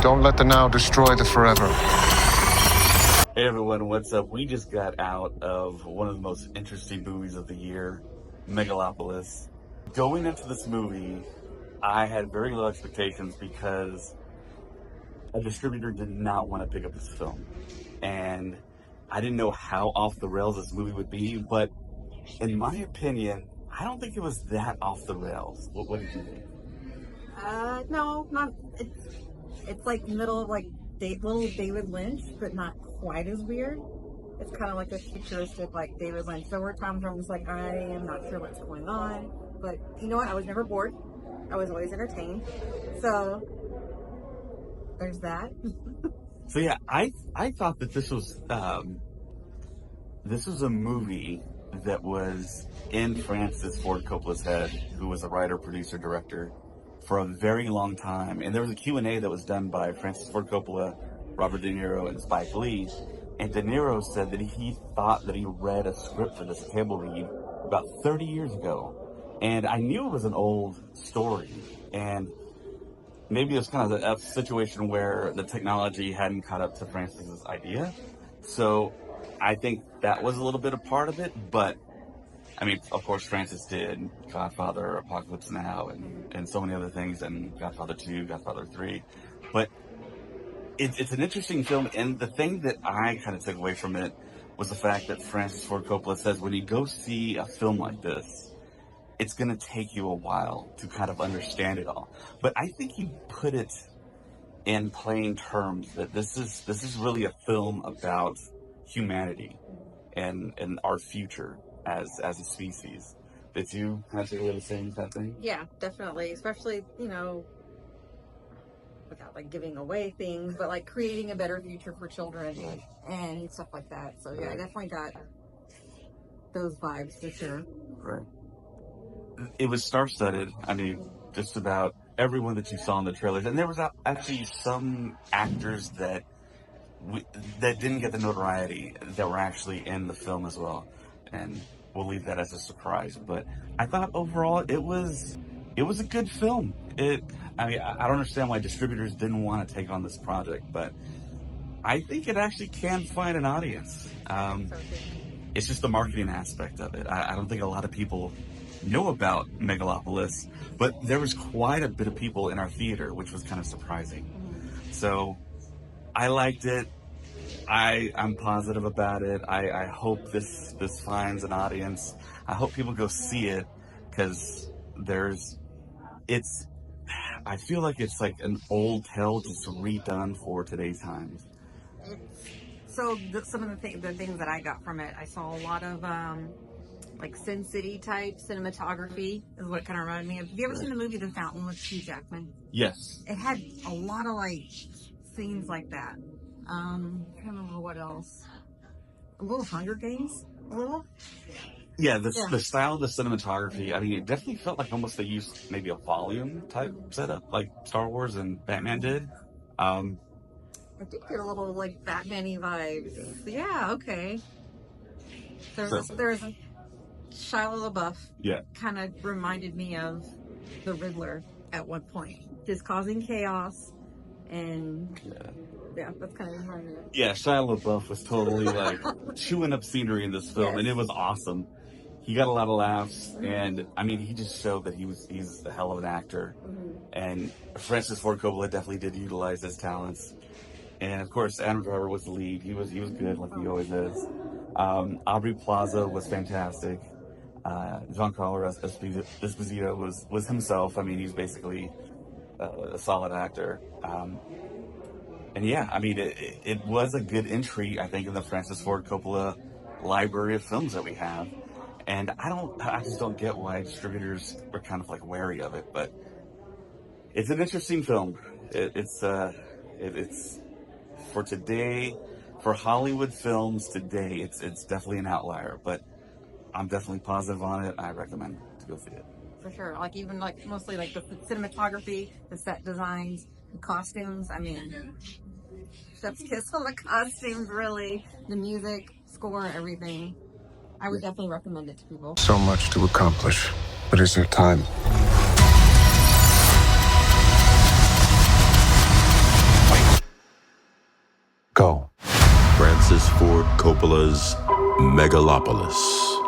Don't let the now destroy the forever. Hey everyone, what's up? We just got out of one of the most interesting movies of the year, Megalopolis. Going into this movie, I had very low expectations because a distributor did not want to pick up this film. And I didn't know how off the rails this movie would be, but in my opinion, I don't think it was that off the rails. What did you think? No, not. It's like middle of like little David Lynch, but not quite as weird. It's kind of like a futuristic like David Lynch. There were times where I was like, I am not sure what's going on, but you know what? I was never bored. I was always entertained. So there's that. So yeah, I thought that this was a movie that was in Francis Ford Coppola's head, who was a writer, producer, director for a very long time. And there was a Q&A that was done by Francis Ford Coppola, Robert De Niro, and Spike Lee. And De Niro said that he thought that he read a script for this table read about 30 years ago. And I knew it was an old story. And maybe it was kind of a situation where the technology hadn't caught up to Francis's idea. So I think that was a little bit a part of it. But, I mean, of course, Francis did Godfather, Apocalypse Now, and so many other things, and Godfather 2, Godfather 3. But it's an interesting film, and the thing that I kind of took away from it was the fact that Francis Ford Coppola says when you go see a film like this, it's going to take you a while to kind of understand it all. But I think he put it in plain terms that this is really a film about humanity and our future as a species. Did you kind of say the same kind of thing? Yeah, definitely. Especially, without like giving away things, but like creating a better future for children and stuff like that. So yeah, I definitely got those vibes for sure. Right. It was star-studded. I mean, just about everyone that you saw in the trailers, and there was actually some actors that didn't get the notoriety that were actually in the film as well. And we'll leave that as a surprise. But I thought overall it was a good film. I don't understand why distributors didn't want to take on this project, but I think it actually can find an audience. It's just the marketing aspect of it. I don't think a lot of people know about Megalopolis, but there was quite a bit of people in our theater, which was kind of surprising. So I liked it. I'm positive about it. I hope this finds an audience. I hope people go see it, because I feel like it's like an old tale just redone for today's times. So some of the things that I got from it, I saw a lot of like Sin City type cinematography is what it kind of reminded me of. Have you ever seen the movie The Fountain with Hugh Jackman? Yes. It had a lot of like scenes like that. I can't remember what else. A little Hunger Games, a little. Yeah, the style of the cinematography, I mean, it definitely felt like almost they used maybe a volume type setup, like Star Wars and Batman did. I did get a little like Batman-y vibes. Yeah, okay. There's Shia LaBeouf. Yeah. Kind of reminded me of the Riddler at one point, just causing chaos, and yeah, that's kind of reminded me. Yeah, Shia LaBeouf was totally like chewing up scenery in this film, and it was awesome. He got a lot of laughs, and I mean, he just showed that he's a hell of an actor. And Francis Ford Coppola definitely did utilize his talents. And of course, Adam Driver was the lead. He was good, like he always is. Aubrey Plaza was fantastic. Giancarlo Esposito was himself. I mean, he's basically a solid actor. And yeah, I mean, it was a good entry, I think, in the Francis Ford Coppola library of films that we have. And I just don't get why distributors were kind of like wary of it, but it's an interesting film. It's for today, for Hollywood films today, it's definitely an outlier, but I'm definitely positive on it. I recommend to go see it. For sure. Like even like mostly like the cinematography, the set designs, the costumes. I mean, chef's kiss on the costumes, really. The music, score, everything. I would definitely recommend it to people. So much to accomplish, but is there time? I Ford Coppola's Megalopolis.